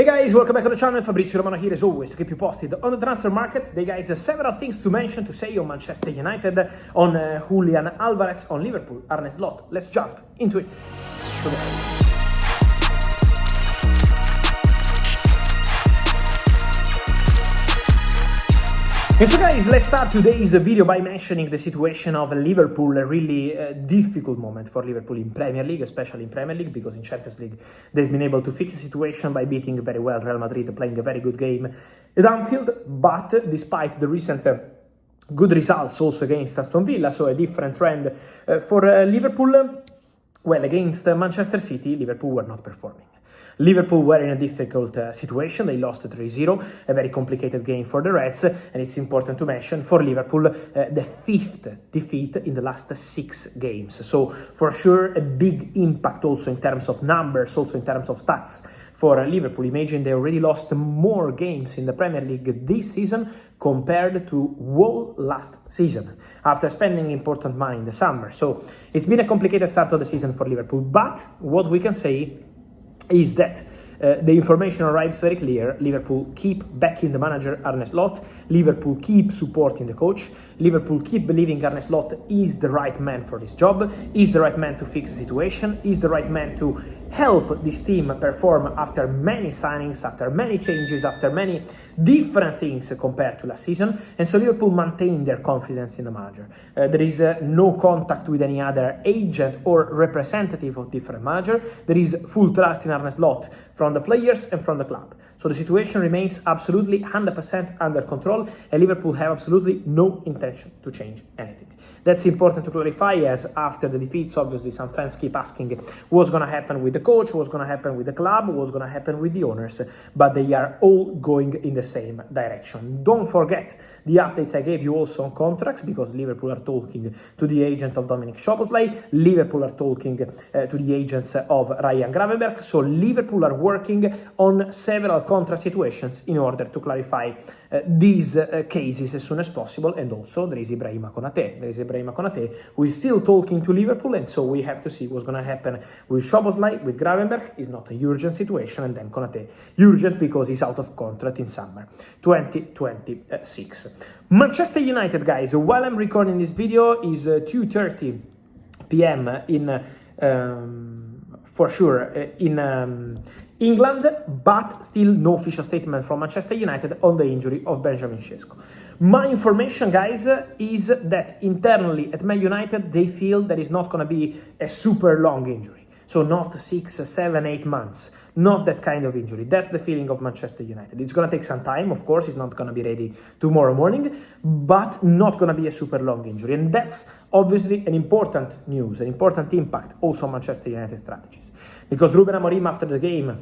Hey guys, welcome back to the channel. Fabrizio Romano here as always to keep you posted on the transfer market. Hey guys, several things to mention, to say on Manchester United, on Julian Álvarez, on Liverpool, Arne Slot. Let's jump into it. And so guys, let's start today's video by mentioning the situation of Liverpool, a really difficult moment for Liverpool in Premier League, especially in Premier League, because in Champions League they've been able to fix the situation by beating very well Real Madrid, playing a very good game at Anfield, but despite the recent good results also against Aston Villa, so a different trend for Liverpool, well, against Manchester City, Liverpool were not performing. Liverpool were in a difficult situation. They lost 3-0, a very complicated game for the Reds, and it's important to mention for Liverpool the fifth defeat in the last 6 games. So for sure a big impact also in terms of numbers, also in terms of stats for Liverpool. Imagine they already lost more games in the Premier League this season compared to whole last season, after spending important money in the summer. So it's been a complicated start of the season for Liverpool, but what we can say is that the information arrives very clear. Liverpool keep backing the manager Arne Slot. Liverpool keep supporting the coach. Liverpool keep believing Arne Slot is the right man for this job, is the right man to fix the situation, is the right man to help this team perform after many signings, after many changes, after many different things compared to last season. And so Liverpool maintain their confidence in the manager. There is no contact with any other agent or representative of different manager. There is full trust in Arne Slot from the players and from the club. So the situation remains absolutely 100% under control, and Liverpool have absolutely no intention to change anything. That's important to clarify, as after the defeats, obviously some fans keep asking what's going to happen with the coach, what's going to happen with the club, what's going to happen with the owners, but they are all going in the same direction. Don't forget the updates I gave you also on contracts, because Liverpool are talking to the agent of Dominic Szoboszlai, Liverpool are talking to the agents of Ryan Gravenberch, so Liverpool are working on several contract situations in order to clarify these cases as soon as possible. And also there is Ibrahima Konate, who is still talking to Liverpool, and so we have to see what's going to happen with Szoboszlai, with Gravenberch. Is not a urgent situation, and then Konate urgent because he's out of contract in summer 2026. Manchester United, guys, while I'm recording this video, is 2:30 p.m. in for sure in England, but still no official statement from Manchester United on the injury of Benjamin Šeško. My information, guys, is that internally at Man United they feel that it's not going to be a super long injury. So not 6, 7, 8 months. Not that kind of injury. That's the feeling of Manchester United. It's going to take some time, of course. It's not going to be ready tomorrow morning, but not going to be a super long injury. And that's obviously an important news, an important impact also on Manchester United strategies. Because Ruben Amorim, after the game,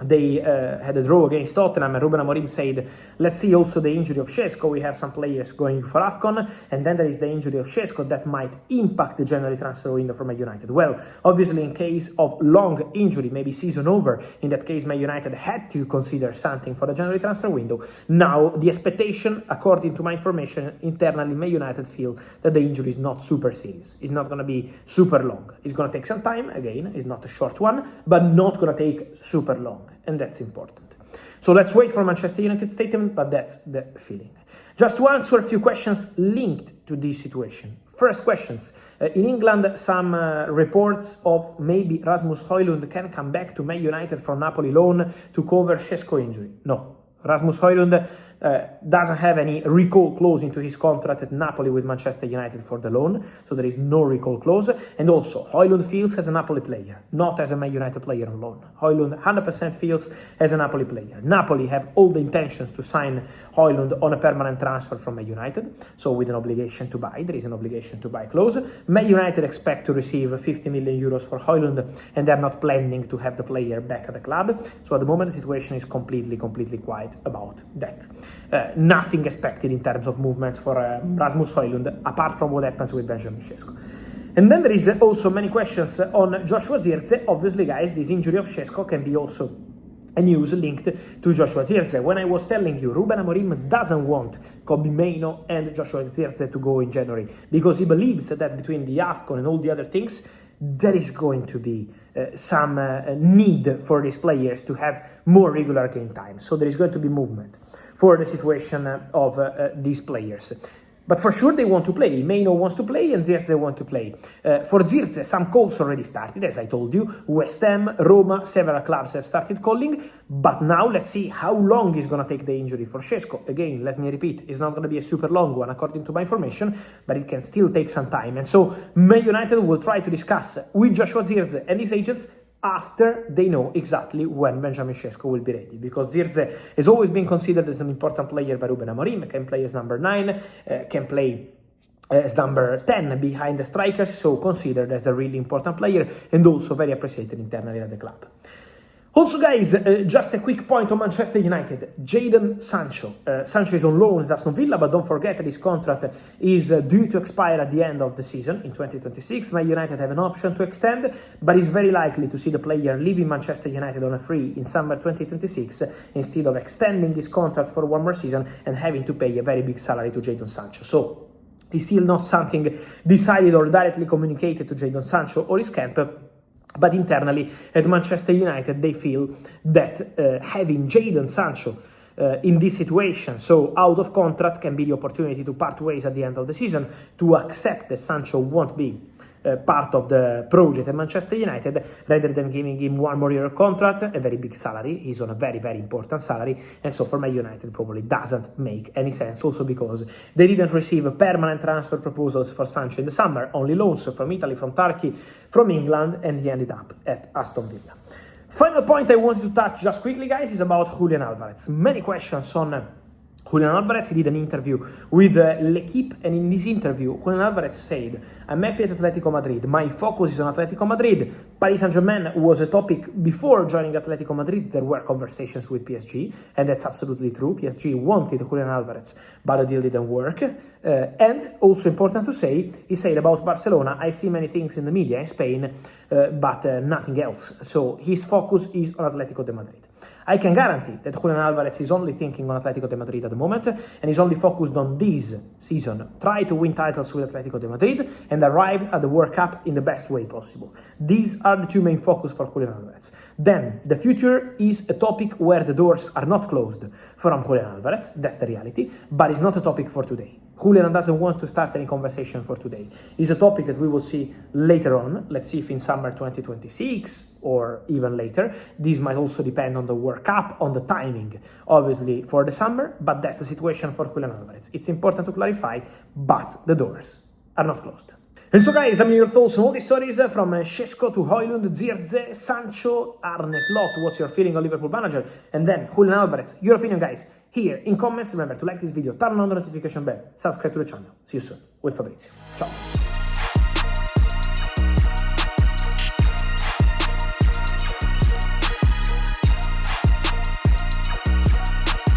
they had a draw against Tottenham, and Ruben Amorim said, let's see also the injury of Šeško. We have some players going for AFCON, and then there is the injury of Šeško that might impact the January transfer window for Man United. Well, obviously in case of long injury, maybe season over, in that case Man United had to consider something for the January transfer window. Now the expectation, according to my information internally, Man United feel that the injury is not super serious. It's not going to be super long. It's going to take some time, again, it's not a short one, but not going to take super long. And that's important. So let's wait for Manchester United statement, but that's the feeling. Just to answer a few questions linked to this situation. First questions. In England, some reports of maybe Rasmus Højlund can come back to Man United from Napoli loan to cover Šeško injury. No. Rasmus Højlund doesn't have any recall clause into his contract at Napoli with Manchester United for the loan, so there is no recall clause. And also, Højlund feels as a Napoli player, not as a Man United player on loan. Højlund 100% feels as a Napoli player. Napoli have all the intentions to sign Højlund on a permanent transfer from Man United, so with an obligation to buy. There is an obligation to buy clause. Man United expect to receive 50 million euros for Højlund, and they're not planning to have the player back at the club. So at the moment, the situation is completely quiet about that. Nothing expected in terms of movements for Rasmus Højlund, apart from what happens with Benjamin Šeško. And then there is also many questions on Joshua Zirkzee. Obviously, guys, this injury of Šeško can be also a news linked to Joshua Zirkzee. When I was telling you, Ruben Amorim doesn't want Kobbie Mainoo and Joshua Zirkzee to go in January, because he believes that between the AFCON and all the other things, there is going to be some need for these players to have more regular game time. So there is going to be movement for the situation of these players. But for sure they want to play. Maino wants to play and Zirkzee want to play. For Zirkzee, some calls already started, as I told you. West Ham, Roma, several clubs have started calling. But now let's see how long is going to take the injury for Šeško. Again, let me repeat, it's not going to be a super long one according to my information, but it can still take some time. And so Man United will try to discuss with Joshua Zirkzee and his agents after they know exactly when Benjamin Šeško will be ready. Because Zirkzee has always been considered as an important player by Ruben Amorim, can play as number 9, can play as number 10 behind the strikers, so considered as a really important player and also very appreciated internally at the club. Also, guys, just a quick point on Manchester United. Jadon Sancho. Sancho is on loan at Aston Villa, but don't forget that his contract is due to expire at the end of the season in 2026. Man United have an option to extend, but it's very likely to see the player leaving Manchester United on a free in summer 2026 instead of extending his contract for one more season and having to pay a very big salary to Jadon Sancho. So it's still not something decided or directly communicated to Jadon Sancho or his camp. But internally at Manchester United, they feel that having Jadon Sancho in this situation, so out of contract, can be the opportunity to part ways at the end of the season, to accept that Sancho won't be part of the project at Manchester United, rather than giving him one more year contract, a very big salary. He's on a very, very important salary, and so for Man United probably doesn't make any sense, also because they didn't receive permanent transfer proposals for Sancho in the summer, only loans from Italy, from Turkey, from England, and he ended up at Aston Villa. Final point I wanted to touch just quickly, guys, is about Julian Álvarez. Many questions on Julian Alvarez. He did an interview with L'Equipe, and in this interview, Julian Alvarez said, "I'm happy at Atletico Madrid. My focus is on Atletico Madrid. Paris Saint-Germain was a topic before joining Atletico Madrid. There were conversations with PSG, and that's absolutely true. PSG wanted Julian Alvarez, but the deal didn't work. And also important to say, he said about Barcelona, I see many things in the media in Spain, but nothing else. So his focus is on Atletico de Madrid. I can guarantee that Julian Alvarez is only thinking on Atletico de Madrid at the moment, and is only focused on this season. Try to win titles with Atletico de Madrid and arrive at the World Cup in the best way possible. These are the two main focus for Julian Alvarez. Then, the future is a topic where the doors are not closed from Julian Alvarez, that's the reality, but it's not a topic for today. Julian doesn't want to start any conversation for today. It's a topic that we will see later on. Let's see if in summer 2026 or even later. This might also depend on the World Cup, on the timing, obviously, for the summer, but that's the situation for Julian Alvarez. It's important to clarify, but the doors are not closed. And so, guys, let me know your thoughts on all these stories from Šeško to Højlund, Zirkzee, Sancho, Arne Slot. What's your feeling on Liverpool manager? And then Julian Alvarez. Your opinion, guys, here in comments. Remember to like this video, turn on the notification bell, subscribe to the channel. See you soon with Fabrizio. Ciao.